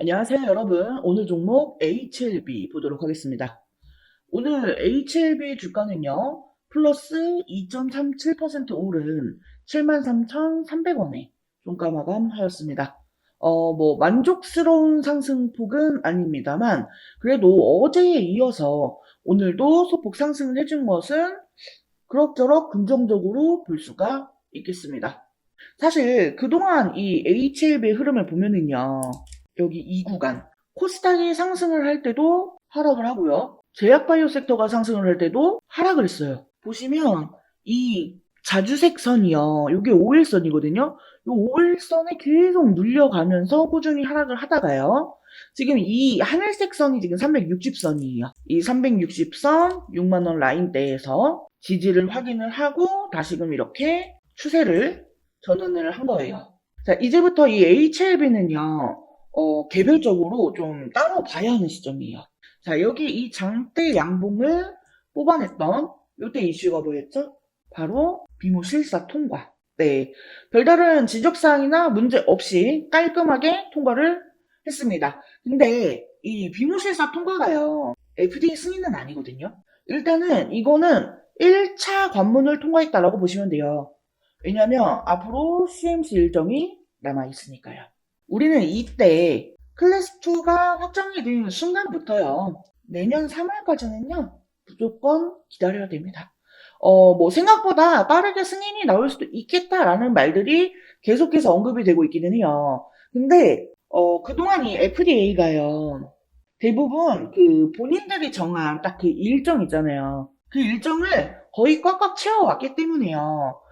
안녕하세요, 여러분. 오늘 종목 HLB 보도록 하겠습니다. 오늘 HLB 주가는요, 플러스 2.37% 오른 73,300원에 종가 마감하였습니다. 만족스러운 상승폭은 아닙니다만, 그래도 어제에 이어서 오늘도 소폭 상승을 해준 것은 그럭저럭 긍정적으로 볼 수가 있겠습니다. 사실 그동안 이 HLB의 흐름을 보면은요, 여기 이 구간 코스닥이 상승을 할 때도 하락을 하고요. 제약바이오 섹터가 상승을 할 때도 하락을 했어요. 보시면 이 자주색 선이요. 이게 5일선이거든요. 이 5일선에 계속 눌려가면서 꾸준히 하락을 하다가요. 지금 이 하늘색 선이 지금 360선이에요. 이 360선 6만원 라인대에서 지지를 확인을 하고 다시금 이렇게 추세를 전환을 한 거예요. 자, 이제부터 이 HLB는요, 개별적으로 좀 따로 봐야 하는 시점이에요. 자, 여기 이 장대 양봉을 뽑아냈던 요때 이슈가 뭐였죠? 바로 비모 실사 통과. 네. 별다른 지적사항이나 문제 없이 깔끔하게 통과를 했습니다. 근데 이 비모 실사 통과가요, FDA 승인은 아니거든요. 일단은 이거는 1차 관문을 통과했다라고 보시면 돼요. 왜냐면 앞으로 CMC 일정이 남아있으니까요. 우리는 이때 클래스2가 확정이 된 순간부터요. 내년 3월까지는요. 무조건 기다려야 됩니다. 생각보다 빠르게 승인이 나올 수도 있겠다라는 말들이 계속해서 언급이 되고 있기는 해요. 근데, 그동안 이 FDA가요. 대부분 그 본인들이 정한 딱 그 일정 있잖아요. 그 일정을 거의 꽉꽉 채워왔기 때문에요.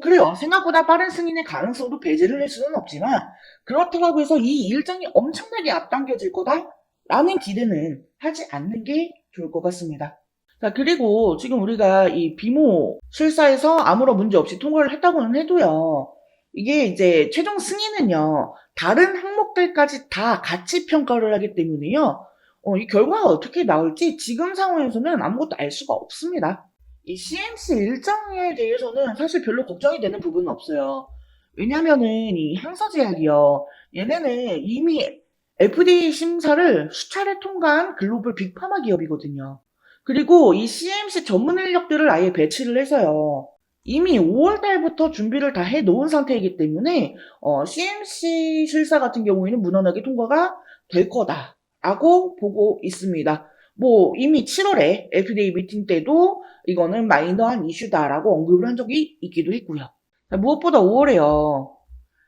그래요. 생각보다 빠른 승인의 가능성도 배제를 할 수는 없지만, 그렇다고 해서 이 일정이 엄청나게 앞당겨질 거다라는 기대는 하지 않는 게 좋을 것 같습니다. 자, 그리고 지금 우리가 이 비모 실사에서 아무런 문제 없이 통과를 했다고는 해도요. 이게 이제 최종 승인은요. 다른 항목들까지 다 같이 평가를 하기 때문에요. 이 결과가 어떻게 나올지 지금 상황에서는 아무것도 알 수가 없습니다. 이 CMC 일정에 대해서는 사실 별로 걱정이 되는 부분은 없어요. 왜냐면은 이 향서제약이요. 얘네는 이미 FDA 심사를 수차례 통과한 글로벌 빅파마 기업이거든요. 그리고 이 CMC 전문 인력들을 아예 배치를 해서요. 이미 5월 달부터 준비를 다 해놓은 상태이기 때문에 CMC 실사 같은 경우에는 무난하게 통과가 될 거다라고 보고 있습니다. 이미 7월에 FDA 미팅 때도 이거는 마이너한 이슈다라고 언급을 한 적이 있기도 했고요. 무엇보다 5월에요.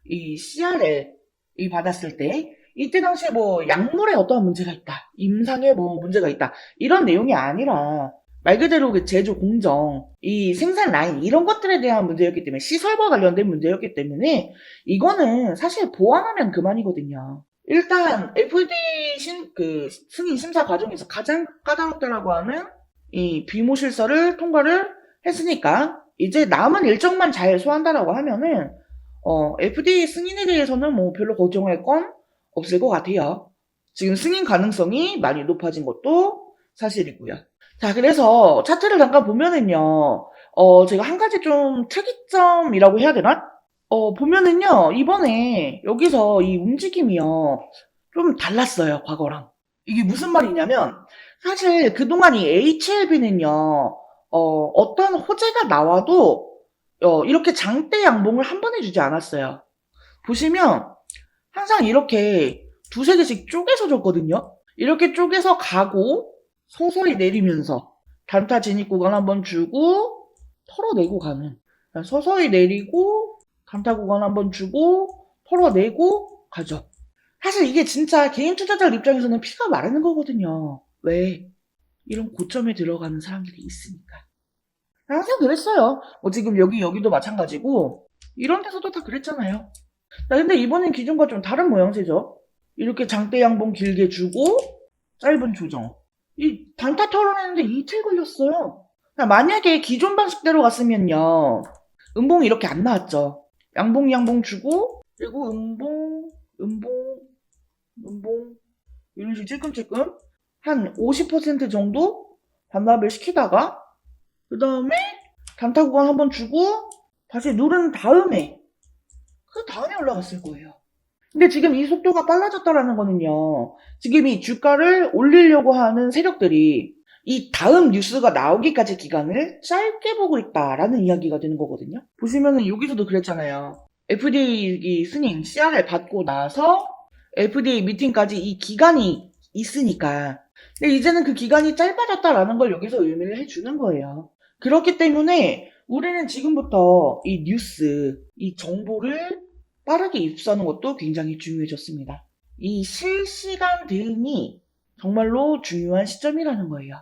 이 CRL이 받았을 때 이때 당시에 약물에 어떠한 문제가 있다. 임상에 문제가 있다. 이런 내용이 아니라 말 그대로 그 제조 공정, 이 생산 라인 이런 것들에 대한 문제였기 때문에 시설과 관련된 문제였기 때문에 이거는 사실 보완하면 그만이거든요. 일단 FDA 승인 심사 과정에서 가장 까다롭다라고 하는 이 비모 실사를 통과를 했으니까 이제 남은 일정만 잘 소화한다라고 하면은 FDA 승인에 대해서는 별로 걱정할 건 없을 것 같아요. 지금 승인 가능성이 많이 높아진 것도 사실이고요. 자, 그래서 차트를 잠깐 보면은요, 제가 한 가지 좀 특이점이라고 해야 되나? 보면은요, 이번에 여기서 이 움직임이요, 좀 달랐어요, 과거랑. 이게 무슨 말이냐면, 사실 그동안 이 HLB는요, 어떤 호재가 나와도, 이렇게 장대 양봉을 한 번에 주지 않았어요. 보시면, 항상 이렇게 두세 개씩 쪼개서 줬거든요. 이렇게 쪼개서 가고, 서서히 내리면서, 단타 진입 구간 한번 주고, 털어내고 가는. 서서히 내리고, 단타 구간 한번 주고, 털어내고, 가죠. 사실 이게 진짜 개인 투자자 입장에서는 피가 마르는 거거든요. 왜? 이런 고점에 들어가는 사람들이 있으니까. 항상 그랬어요. 지금 여기도 마찬가지고, 이런 데서도 다 그랬잖아요. 자, 근데 이번엔 기존과 좀 다른 모양새죠. 이렇게 장대 양봉 길게 주고, 짧은 조정. 이 단타 털어내는데 이틀 걸렸어요. 자, 만약에 기존 방식대로 갔으면요. 음봉이 이렇게 안 나왔죠. 양봉 주고, 그리고 음봉, 이런 식으로 찔끔찔끔 한 50% 정도 반납을 시키다가 그 다음에 단타 구간 한번 주고 다시 누른 다음에 그 다음에 올라갔을 거예요. 근데 지금 이 속도가 빨라졌다라는 거는요. 지금 이 주가를 올리려고 하는 세력들이 이 다음 뉴스가 나오기까지 기간을 짧게 보고 있다라는 이야기가 되는 거거든요. 보시면은 여기서도 그랬잖아요. FDA 승인 CR을 받고 나서 FDA 미팅까지 이 기간이 있으니까. 근데 이제는 그 기간이 짧아졌다라는 걸 여기서 의미를 해주는 거예요. 그렇기 때문에 우리는 지금부터 이 뉴스, 이 정보를 빠르게 입수하는 것도 굉장히 중요해졌습니다. 이 실시간 대응이 정말로 중요한 시점이라는 거예요.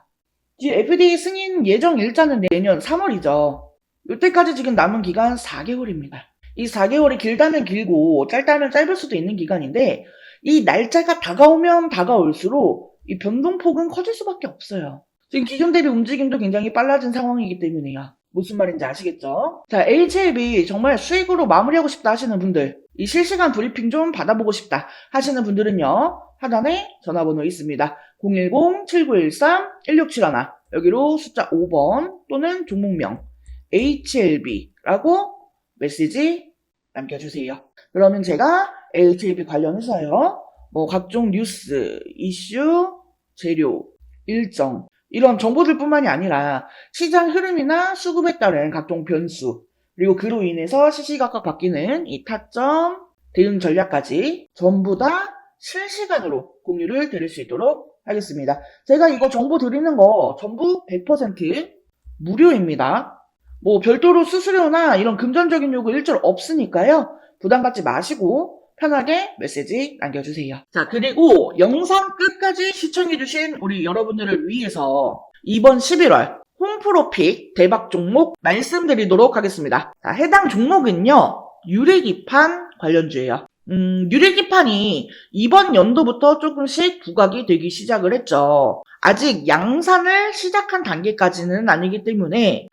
지금 FDA 승인 예정 일자는 내년 3월이죠. 이때까지 지금 남은 기간 4개월입니다. 이 4개월이 길다면 길고 짧다면 짧을 수도 있는 기간인데 이 날짜가 다가오면 다가올수록 이 변동폭은 커질 수밖에 없어요. 지금 기존 대비 움직임도 굉장히 빨라진 상황이기 때문에요. 무슨 말인지 아시겠죠? 자, HLB 정말 수익으로 마무리하고 싶다 하시는 분들, 이 실시간 브리핑 좀 받아보고 싶다 하시는 분들은요, 하단에 전화번호 있습니다. 010-7913-1671 여기로 숫자 5번 또는 종목명 HLB라고 메시지 남겨주세요. 그러면 제가 HLB 관련해서요, 뭐 각종 뉴스, 이슈, 재료, 일정 이런 정보들 뿐만이 아니라 시장 흐름이나 수급에 따른 각종 변수 그리고 그로 인해서 시시각각 바뀌는 이 타점, 대응 전략까지 전부 다 실시간으로 공유를 드릴 수 있도록 하겠습니다. 제가 이거 정보 드리는 거 전부 100% 무료입니다. 뭐 별도로 수수료나 이런 금전적인 요구 일절 없으니까요. 부담 갖지 마시고 편하게 메시지 남겨주세요. 자, 그리고 영상 끝까지 시청해주신 우리 여러분들을 위해서 이번 11월 홈프로픽 대박 종목 말씀드리도록 하겠습니다. 자, 해당 종목은요, 유리기판 관련주예요. 유리기판이 이번 연도부터 조금씩 부각이 되기 시작을 했죠. 아직 양산을 시작한 단계까지는 아니기 때문에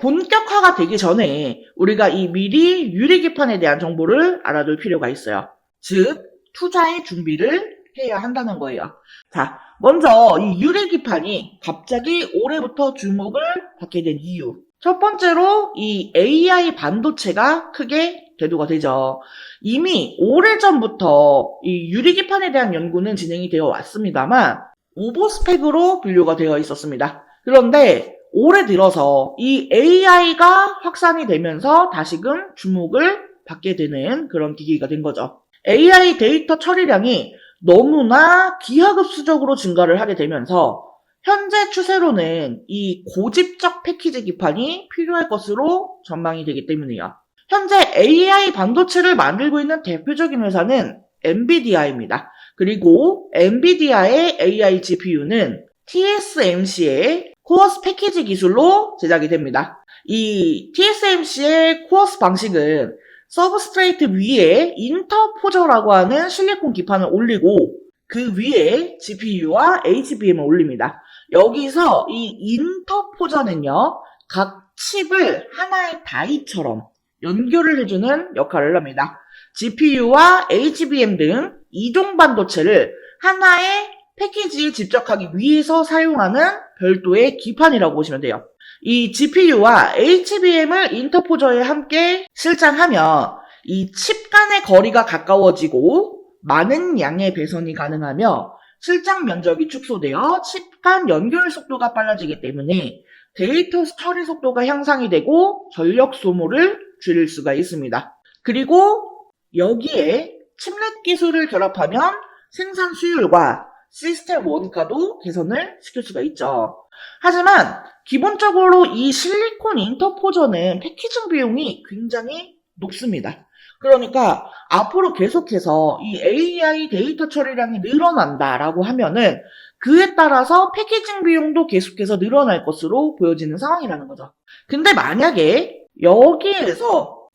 본격화가 되기 전에 우리가 이 미리 유리기판에 대한 정보를 알아둘 필요가 있어요. 즉 투자의 준비를 해야 한다는 거예요. 자, 먼저 이 유리기판이 갑자기 올해부터 주목을 받게 된 이유. 첫 번째로 이 AI 반도체가 크게 대두가 되죠. 이미 오래전부터 이 유리기판에 대한 연구는 진행이 되어 왔습니다만 오버스펙으로 분류가 되어 있었습니다. 그런데 올해 들어서 이 AI가 확산이 되면서 다시금 주목을 받게 되는 그런 기기가 된 거죠. AI 데이터 처리량이 너무나 기하급수적으로 증가를 하게 되면서 현재 추세로는 이 고집적 패키지 기판이 필요할 것으로 전망이 되기 때문이에요. 현재 AI 반도체를 만들고 있는 대표적인 회사는 엔비디아입니다. 그리고 엔비디아의 AI GPU는 TSMC의 코어스 패키지 기술로 제작이 됩니다. 이 TSMC의 코어스 방식은 서브스트레이트 위에 인터포저라고 하는 실리콘 기판을 올리고 그 위에 GPU와 HBM을 올립니다. 여기서 이 인터포저는요, 각 칩을 하나의 다이처럼 연결을 해주는 역할을 합니다. GPU와 HBM 등 이종 반도체를 하나의 패키지에 집적하기 위해서 사용하는 별도의 기판이라고 보시면 돼요. 이 GPU와 HBM을 인터포저에 함께 실장하면 이 칩 간의 거리가 가까워지고 많은 양의 배선이 가능하며 실장 면적이 축소되어 칩 간 연결 속도가 빨라지기 때문에 데이터 처리 속도가 향상이 되고 전력 소모를 줄일 수가 있습니다. 그리고 여기에 칩넷 기술을 결합하면 생산 수율과 시스템 원가도 개선을 시킬 수가 있죠. 하지만 기본적으로 이 실리콘 인터포저는 패키징 비용이 굉장히 높습니다. 그러니까 앞으로 계속해서 이 AI 데이터 처리량이 늘어난다라고 하면은 그에 따라서 패키징 비용도 계속해서 늘어날 것으로 보여지는 상황이라는 거죠. 근데 만약에 여기에서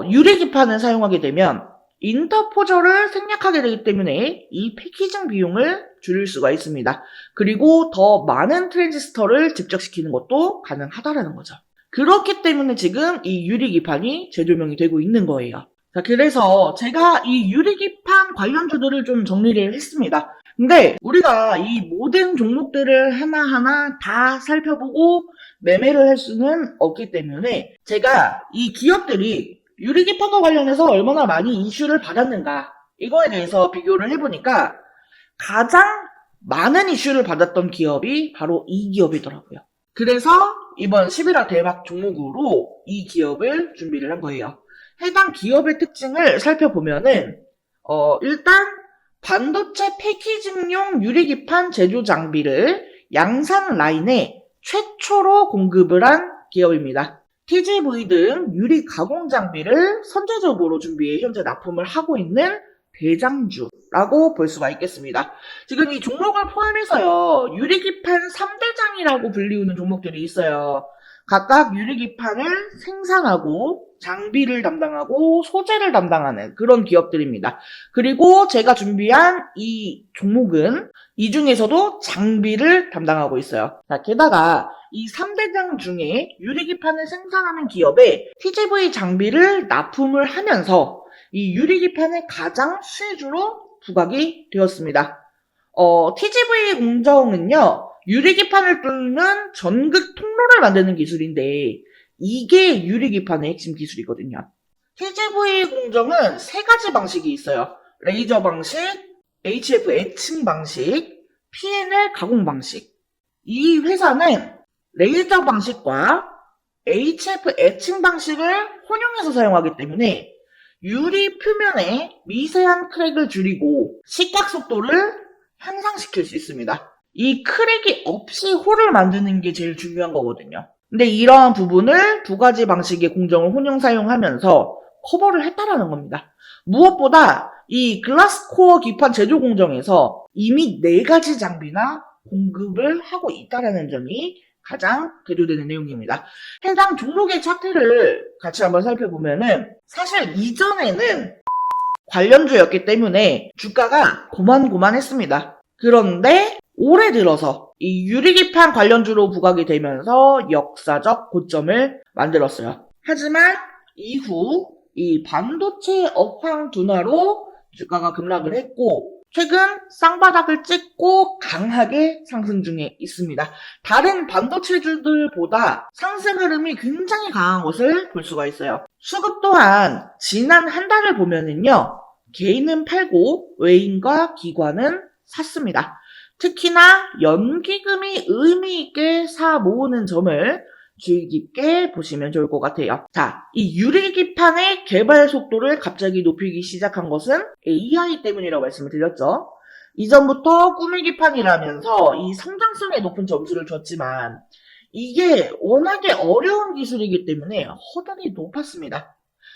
유리기판을 사용하게 되면 인터포저를 생략하게 되기 때문에 이 패키징 비용을 줄일 수가 있습니다. 그리고 더 많은 트랜지스터를 집적시키는 것도 가능하다라는 거죠. 그렇기 때문에 지금 이 유리기판이 재조명이 되고 있는 거예요. 자, 그래서 제가 이 유리기판 관련주들을 좀 정리를 했습니다. 근데 우리가 이 모든 종목들을 하나하나 다 살펴보고 매매를 할 수는 없기 때문에 제가 이 기업들이 유리기판과 관련해서 얼마나 많이 이슈를 받았는가 이거에 대해서 비교를 해보니까 가장 많은 이슈를 받았던 기업이 바로 이 기업이더라고요. 그래서 이번 11월 대박 종목으로 이 기업을 준비를 한 거예요. 해당 기업의 특징을 살펴보면은 일단 반도체 패키징용 유리기판 제조 장비를 양산 라인에 최초로 공급을 한 기업입니다. TGV 등 유리 가공 장비를 선제적으로 준비해 현재 납품을 하고 있는 대장주라고 볼 수가 있겠습니다. 지금 이 종목을 포함해서요, 유리기판 3대장이라고 불리우는 종목들이 있어요. 각각 유리기판을 생산하고 장비를 담당하고 소재를 담당하는 그런 기업들입니다. 그리고 제가 준비한 이 종목은 이 중에서도 장비를 담당하고 있어요. 자, 게다가 이 3대장 중에 유리기판을 생산하는 기업에 TGV 장비를 납품을 하면서 이 유리기판의 가장 수혜주로 부각이 되었습니다. TGV 공정은요, 유리기판을 뚫는 전극 통로를 만드는 기술인데 이게 유리기판의 핵심 기술이거든요. TGV 공정은 세 가지 방식이 있어요. 레이저 방식, HF 애칭 방식, PNL 가공 방식. 이 회사는 레이저 방식과 HF 애칭 방식을 혼용해서 사용하기 때문에 유리 표면에 미세한 크랙을 줄이고 식각 속도를 향상시킬 수 있습니다. 이 크랙이 없이 홀을 만드는 게 제일 중요한 거거든요. 근데 이러한 부분을 두 가지 방식의 공정을 혼용 사용하면서 커버를 했다라는 겁니다. 무엇보다 이 글라스코어 기판 제조 공정에서 이미 4가지 장비나 공급을 하고 있다는 점이 가장 대조되는 내용입니다. 해당 종목의 차트를 같이 한번 살펴보면은 사실 이전에는 관련주였기 때문에 주가가 고만고만했습니다. 그런데 올해 들어서 이 유리기판 관련주로 부각이 되면서 역사적 고점을 만들었어요. 하지만 이후 이 반도체 업황 둔화로 주가가 급락을 했고 최근 쌍바닥을 찍고 강하게 상승 중에 있습니다. 다른 반도체주들보다 상승 흐름이 굉장히 강한 것을 볼 수가 있어요. 수급 또한 지난 한 달을 보면은요, 개인은 팔고 외인과 기관은 샀습니다. 특히나 연기금이 의미 있게 사 모으는 점을 주의 깊게 보시면 좋을 것 같아요. 자, 이 유리기판의 개발 속도를 갑자기 높이기 시작한 것은 AI 때문이라고 말씀을 드렸죠. 이전부터 꾸미기판이라면서 이 성장성에 높은 점수를 줬지만 이게 워낙에 어려운 기술이기 때문에 허들이 높았습니다.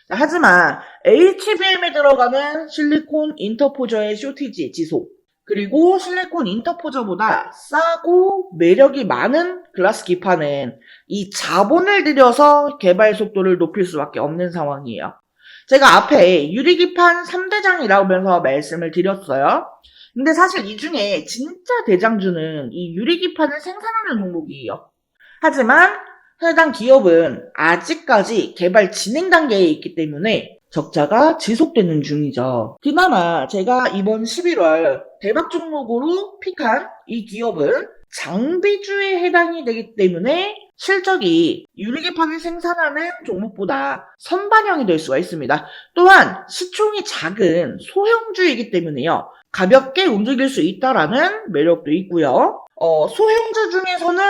자, 하지만 HBM에 들어가는 실리콘 인터포저의 쇼티지 지속, 그리고 실리콘 인터포저보다 싸고 매력이 많은 글라스 기판은 이 자본을 들여서 개발 속도를 높일 수밖에 없는 상황이에요. 제가 앞에 유리기판 3대장이라면서 말씀을 드렸어요. 근데 사실 이 중에 진짜 대장주는 이 유리기판을 생산하는 종목이에요. 하지만 해당 기업은 아직까지 개발 진행 단계에 있기 때문에 적자가 지속되는 중이죠. 그나마 제가 이번 11월 대박 종목으로 픽한 이 기업은 장비주에 해당이 되기 때문에 실적이 유리기판을 생산하는 종목보다 선반영이 될 수가 있습니다. 또한 시총이 작은 소형주이기 때문에요. 가볍게 움직일 수 있다라는 매력도 있고요. 소형주 중에서는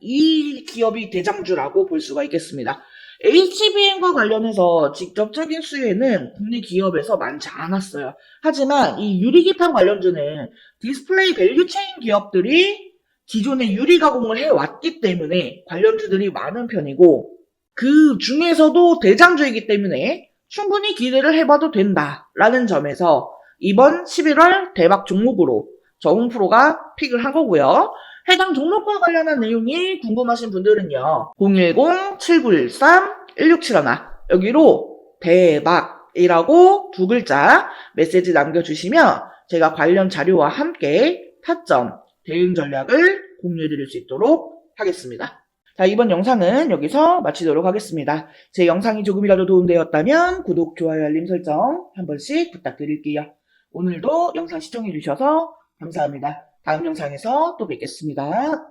이 기업이 대장주라고 볼 수가 있겠습니다. HBM과 관련해서 직접적인 수혜는 국내 기업에서 많지 않았어요. 하지만 이 유리기판 관련주는 디스플레이 밸류체인 기업들이 기존에 유리 가공을 해왔기 때문에 관련주들이 많은 편이고 그 중에서도 대장주이기 때문에 충분히 기대를 해봐도 된다라는 점에서 이번 11월 대박 종목으로 정웅프로가 픽을 한 거고요. 해당 종목과 관련한 내용이 궁금하신 분들은요. 010-7913-1671 여기로 대박이라고 2글자 메시지 남겨주시면 제가 관련 자료와 함께 타점, 대응 전략을 공유해드릴 수 있도록 하겠습니다. 자, 이번 영상은 여기서 마치도록 하겠습니다. 제 영상이 조금이라도 도움되었다면 구독, 좋아요, 알림 설정 한 번씩 부탁드릴게요. 오늘도 영상 시청해주셔서 감사합니다. 다음 영상에서 또 뵙겠습니다.